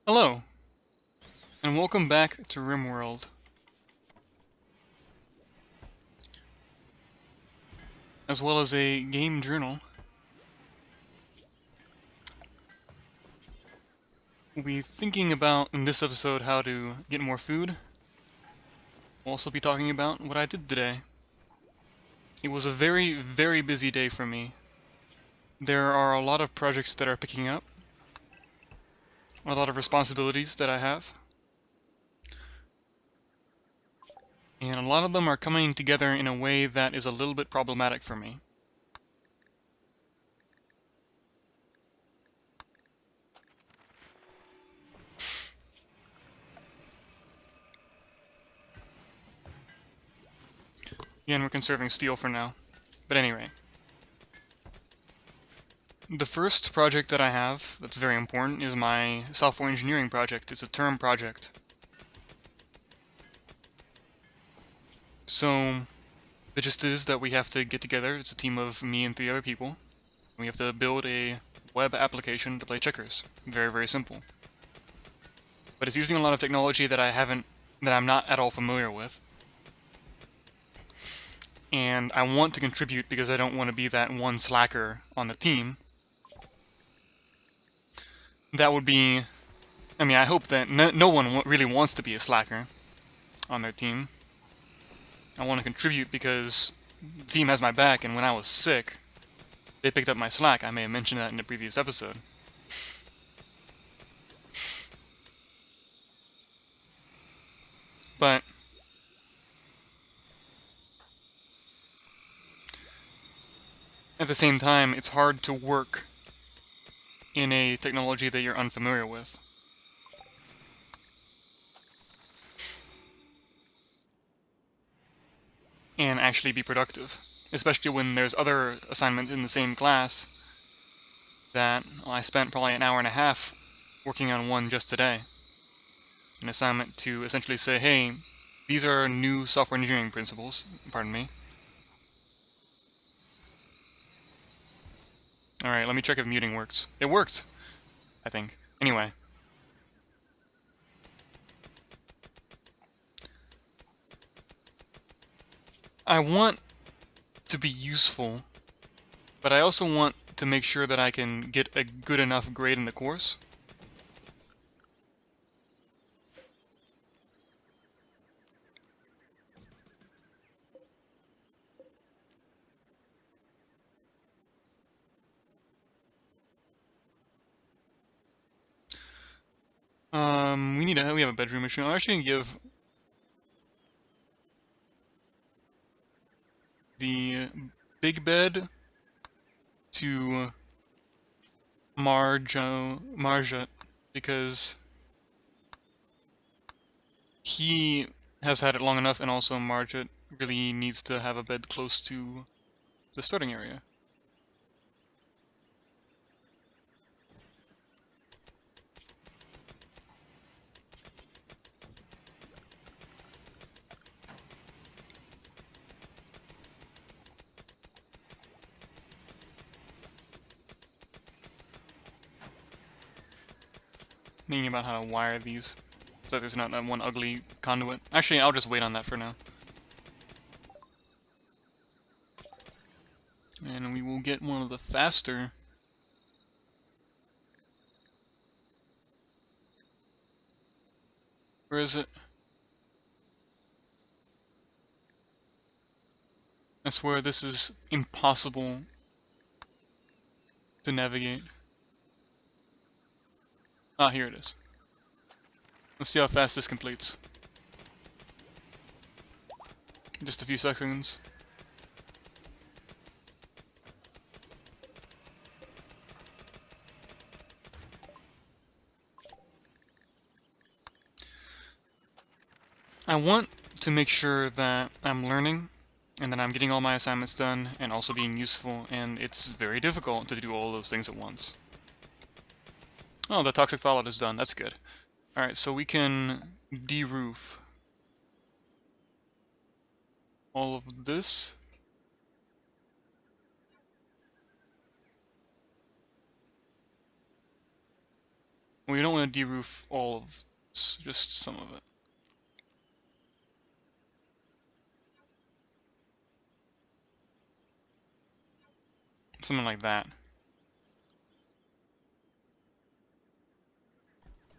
Hello, and welcome back to Rimworld, as well as a game journal. We'll be thinking about, in this episode, how to get more food. We'll also be talking about what I did today. It was a very, very busy day for me. There are a lot of projects that are picking up, a lot of responsibilities that I have, and a lot of them are coming together in a way that is a little bit problematic for me. Again, we're conserving steel for now. But anyway. The first project that I have that's very important is my software engineering project. It's a term project. So, the gist is that we have to get together, it's a team of me and 3 other people, and we have to build a web application to play checkers. Very, very simple. But it's using a lot of technology that I'm not at all familiar with. And I want to contribute because I don't want to be that one slacker on the team. That would be... I hope that no one really wants to be a slacker on their team. I want to contribute because the team has my back, and when I was sick, they picked up my slack. I may have mentioned that in the previous episode. But at the same time, it's hard to work in a technology that you're unfamiliar with. And actually be productive. Especially when there's other assignments in the same class that I spent probably an hour and a half working on one just today. An assignment to essentially say, hey, these are new software engineering principles, pardon me. Alright, let me check if muting works. It worked! I think. Anyway. I want to be useful, but I also want to make sure that I can get a good enough grade in the course. We have a bedroom machine. I'm actually gonna give the big bed to Marja, because he has had it long enough, and also Marja really needs to have a bed close to the starting area. Thinking about how to wire these, so that there's not that one ugly conduit. Actually, I'll just wait on that for now. And we will get one of the faster... Where is it? I swear this is impossible to navigate. Ah, here it is. Let's see how fast this completes. Just a few seconds. I want to make sure that I'm learning, and that I'm getting all my assignments done, and also being useful, and it's very difficult to do all those things at once. Oh, the toxic fallout is done. That's good. Alright, so we can de-roof all of this. We don't want to deroof all of this, just some of it. Something like that.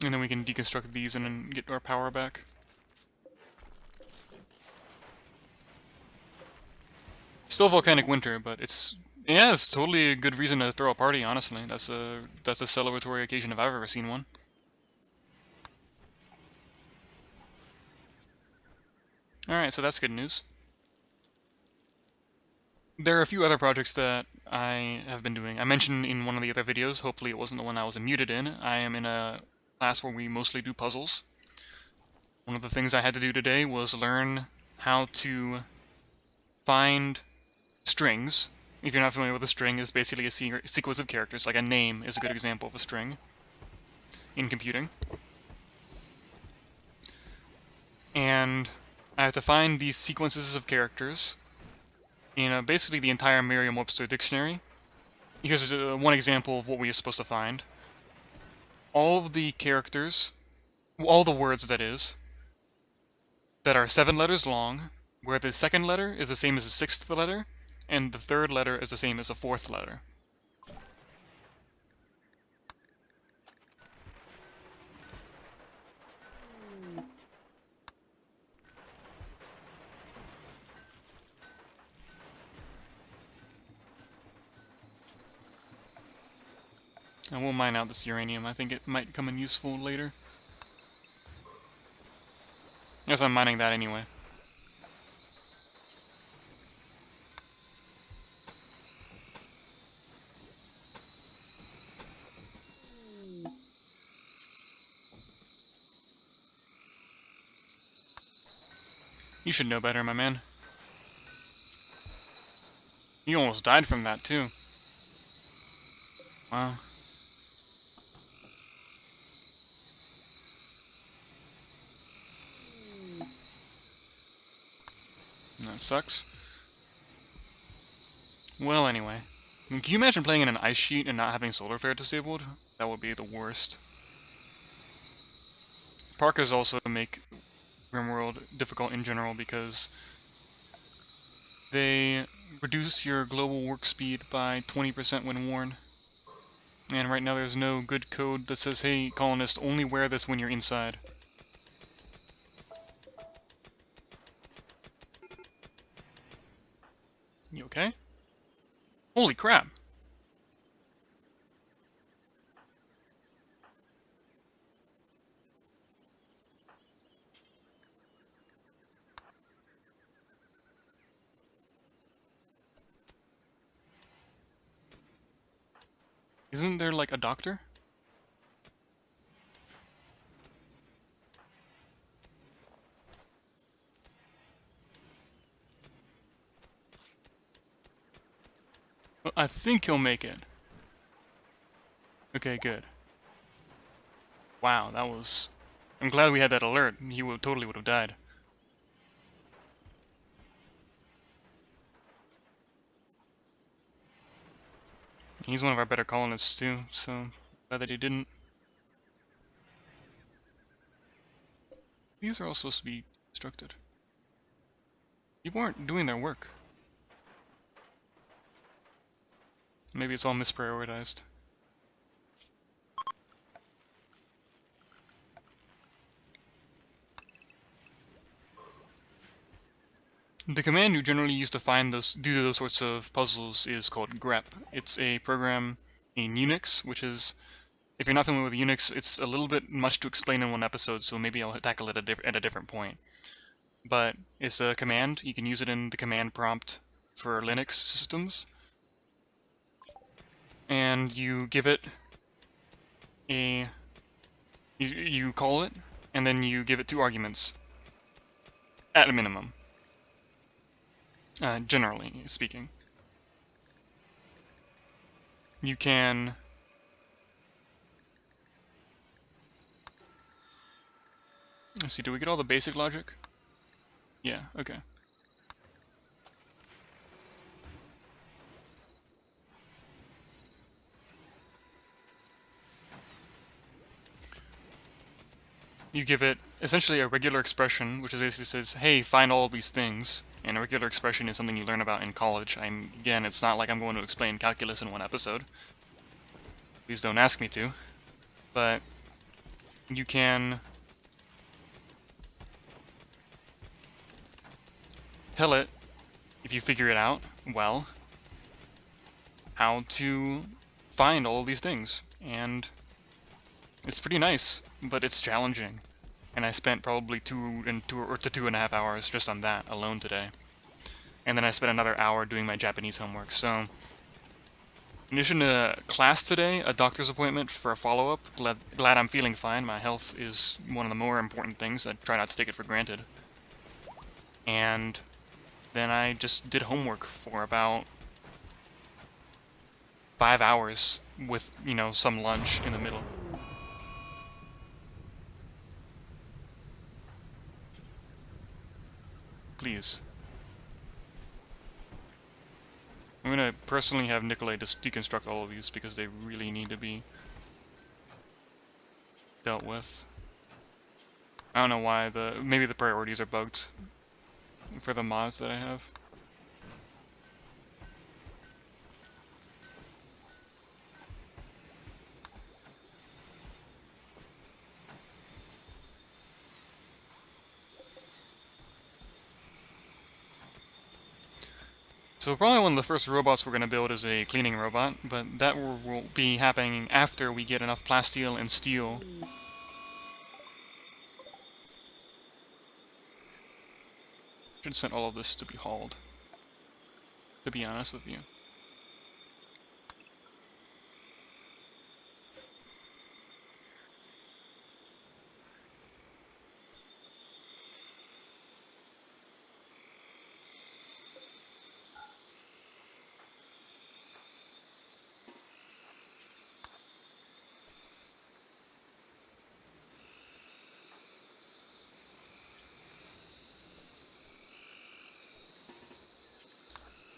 And then we can deconstruct these and then get our power back. Still volcanic winter, but it's totally a good reason to throw a party, honestly. That's a celebratory occasion if I've ever seen one. Alright, so that's good news. There are a few other projects that I have been doing. I mentioned in one of the other videos, hopefully it wasn't the one I was muted in, I am in a class where we mostly do puzzles. One of the things I had to do today was learn how to find strings. If you're not familiar with a string, it's basically a sequence of characters, like a name is a good example of a string in computing. And I have to find these sequences of characters in basically the entire Merriam-Webster dictionary. Here's one example of what we are supposed to find. All of the characters, all the words that is, that are 7 letters long, where the second letter is the same as the 6th letter, and the third letter is the same as the 4th letter. I won't mine out this uranium. I think it might come in useful later. I guess I'm mining that anyway. You should know better, my man. You almost died from that, too. Wow. That sucks. Well, anyway. Can you imagine playing in an ice sheet and not having solar flare disabled? That would be the worst. Parkas also make Rimworld difficult in general because they reduce your global work speed by 20% when worn. And right now there's no good code that says, hey, colonist, only wear this when you're inside. You okay? Holy crap! Isn't there, like, a doctor? Well, I think he'll make it. Okay, good. Wow, that was... I'm glad we had that alert. He totally would have died. He's one of our better colonists, too, so glad that he didn't. These are all supposed to be constructed. People aren't doing their work. Maybe it's all misprioritized. The command you generally use to find do those sorts of puzzles is called grep. It's a program in Unix, which is, if you're not familiar with Unix, it's a little bit much to explain in one episode, so maybe I'll tackle it at a different point. But it's a command. You can use it in the command prompt for Linux systems. And you give it a... You call it, and then you give it 2 arguments. At a minimum. Generally speaking. You can... Let's see, do we get all the basic logic? Yeah, okay. you give it essentially a regular expression, which is basically says, hey, find all these things. And a regular expression is something you learn about in college. Again, it's not like I'm going to explain calculus in one episode. Please don't ask me to. But you can tell it, if you figure it out, well, how to find all of these things. And it's pretty nice, but it's challenging. And I spent probably 2 to 2.5 hours just on that alone today. And then I spent another hour doing my Japanese homework. So, in addition to class today, a doctor's appointment for a follow-up. Glad I'm feeling fine. My health is one of the more important things. I try not to take it for granted. And then I just did homework for about 5 hours with, you know, some lunch in the middle. Please. I'm gonna personally have Nikolai just deconstruct all of these because they really need to be dealt with. I don't know why maybe the priorities are bugged for the mods that I have. So probably one of the first robots we're going to build is a cleaning robot, but that will be happening after we get enough plasteel and steel. Should send all of this to be hauled, to be honest with you.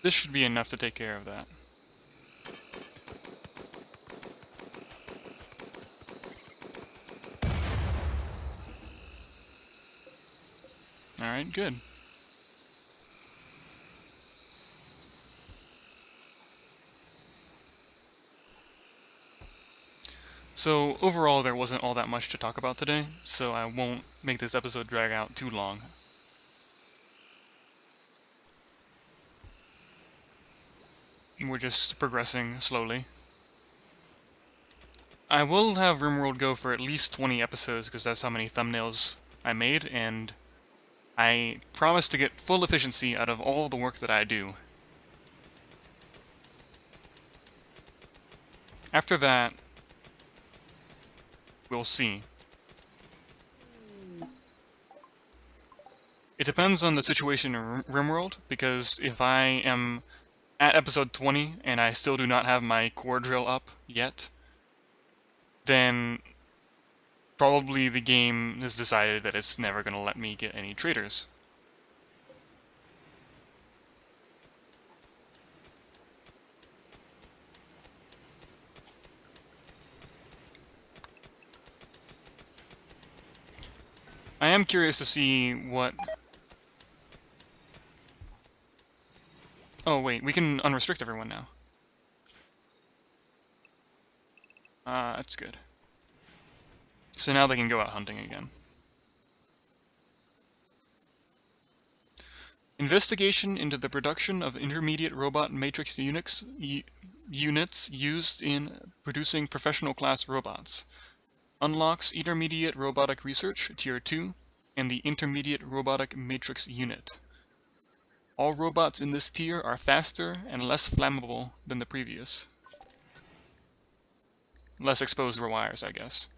This should be enough to take care of that. Alright, good. So, overall, there wasn't all that much to talk about today, so I won't make this episode drag out too long. We're just progressing slowly. I will have Rimworld go for at least 20 episodes, because that's how many thumbnails I made, and I promise to get full efficiency out of all the work that I do. After that, we'll see. It depends on the situation in Rimworld, because if I am at episode 20 and I still do not have my core drill up yet, then probably the game has decided that it's never going to let me get any traders. I am curious to see what... Oh wait, we can unrestrict everyone now. That's good. So now they can go out hunting again. Investigation into the production of intermediate robot matrix units used in producing professional class robots. Unlocks Intermediate Robotic Research, Tier 2, and the Intermediate Robotic Matrix Unit. All robots in this tier are faster and less flammable than the previous. Less exposed wires, I guess.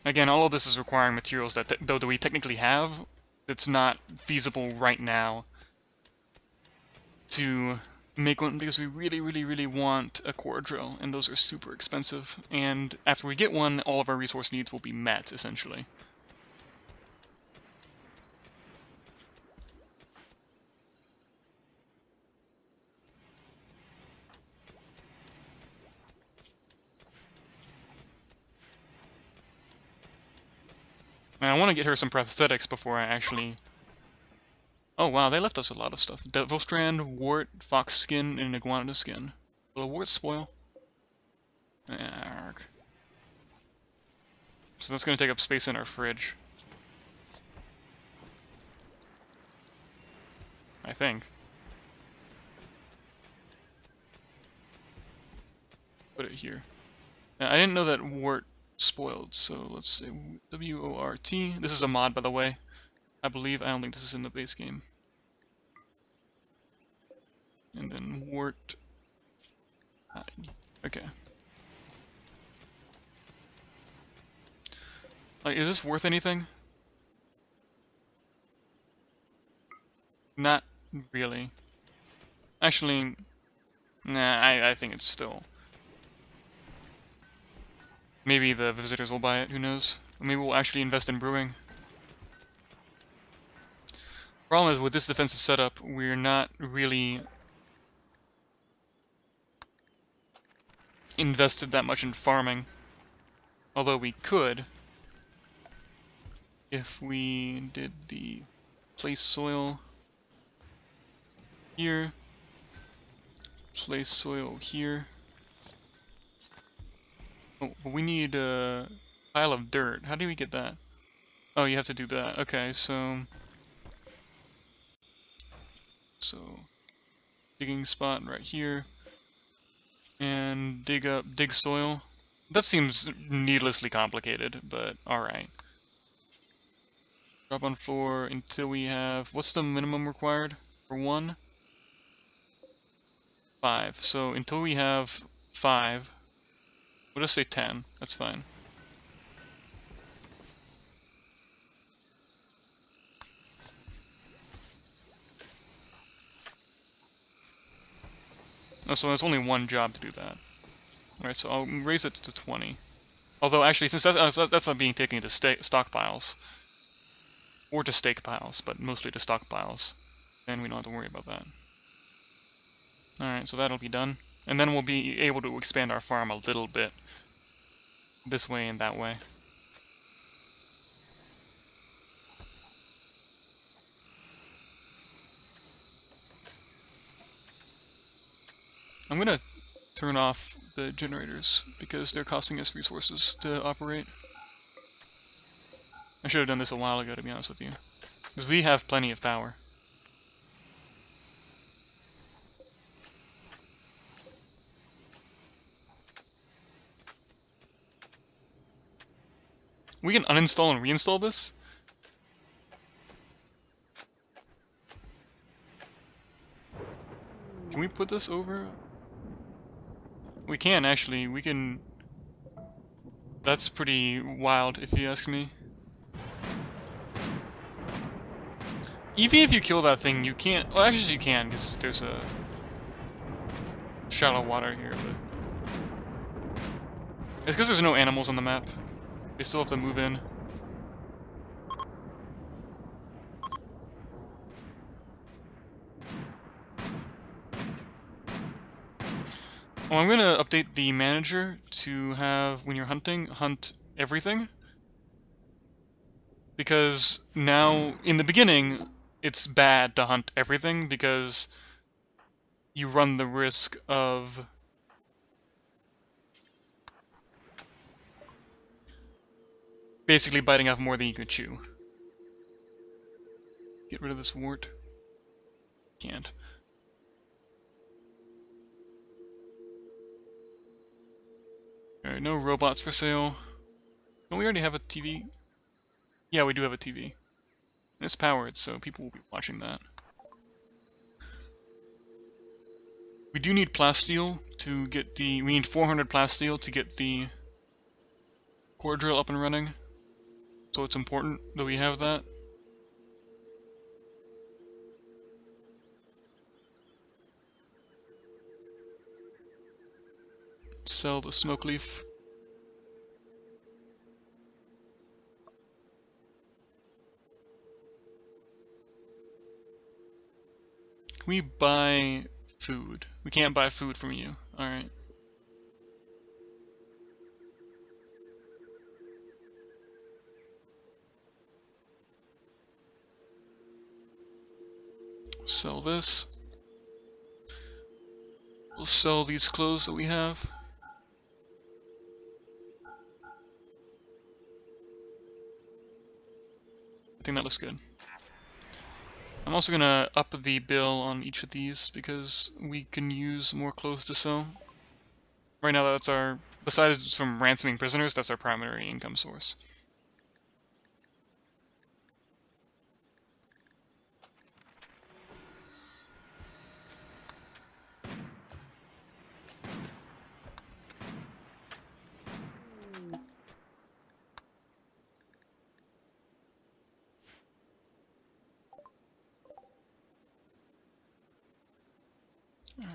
Again, all of this is requiring materials that, though we technically have, it's not feasible right now to make one, because we really want a core drill, and those are super expensive. And after we get one, all of our resource needs will be met, essentially. And I want to get her some prosthetics before I actually... Oh wow, they left us a lot of stuff. Devil Strand, Wart, Fox Skin, and Iguana Skin. Will a Wart spoil? Arrgh. So that's going to take up space in our fridge. I think. Put it here. Now, I didn't know that Wart spoiled, so let's say W-O-R-T. This is a mod, by the way. I believe. I don't think this is in the base game. And then Wart. Okay. Like, is this worth anything? Not really. Actually, nah, I think it's still... Maybe the visitors will buy it, who knows? Maybe we'll actually invest in brewing. Problem is, with this defensive setup, we're not really invested that much in farming. Although we could, if we did the place soil here, place soil here. Oh, but we need a pile of dirt. How do we get that? Oh, you have to do that. Okay, so digging spot right here, and dig soil. That seems needlessly complicated, but alright. Drop on floor until we have... What's the minimum required for 1? 5. So until we have 5, we'll just say 10. That's fine. Oh, so there's only one job to do that. Alright, so I'll raise it to 20. Although, actually, since that's not being taken into stockpiles, or to stake piles, but mostly to stockpiles, then we don't have to worry about that. Alright, so that'll be done. And then we'll be able to expand our farm a little bit. This way and that way. I'm gonna turn off the generators, because they're costing us resources to operate. I should have done this a while ago, to be honest with you. Because we have plenty of power. We can uninstall and reinstall this? Can we put this over? We can, actually. We can... That's pretty wild, if you ask me. Even if you kill that thing, you can't... Well, actually you can, because there's a... shallow water here, but... It's because there's no animals on the map. They still have to move in. Oh, I'm gonna update the manager to have, when you're hunting, hunt everything. Because now, in the beginning, it's bad to hunt everything because you run the risk of basically biting off more than you can chew. Get rid of this wart. Can't. Alright, no robots for sale. Don't we already have a TV? Yeah, we do have a TV. And it's powered, so people will be watching that. We do need plasteel to get the... We need 400 plasteel to get the core drill up and running. So it's important that we have that. Sell the smoke leaf. Can we buy food? We can't buy food from you. Alright. Sell this. We'll sell these clothes that we have. I think that looks good. I'm also gonna up the bill on each of these because we can use more clothes to sell. Right now that's our, besides from ransoming prisoners, that's our primary income source.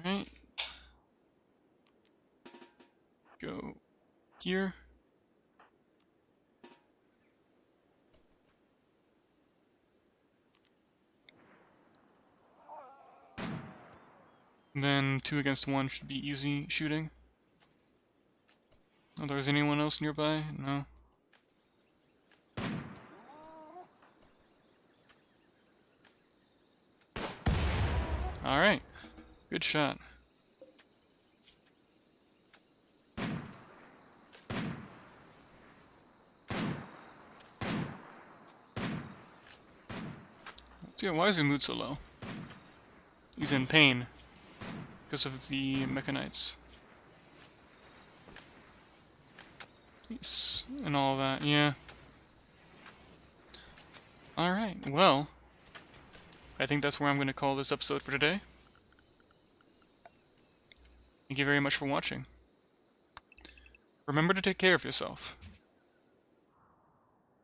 Alright. Go here. And then 2 against 1 should be easy shooting. Oh, there's anyone else nearby? No. Alright. Good shot. So yeah, why is Umut so low? He's in pain because of the Mechanites. And all that, yeah. Alright, well, I think that's where I'm going to call this episode for today. Thank you very much for watching. Remember to take care of yourself.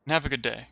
And have a good day.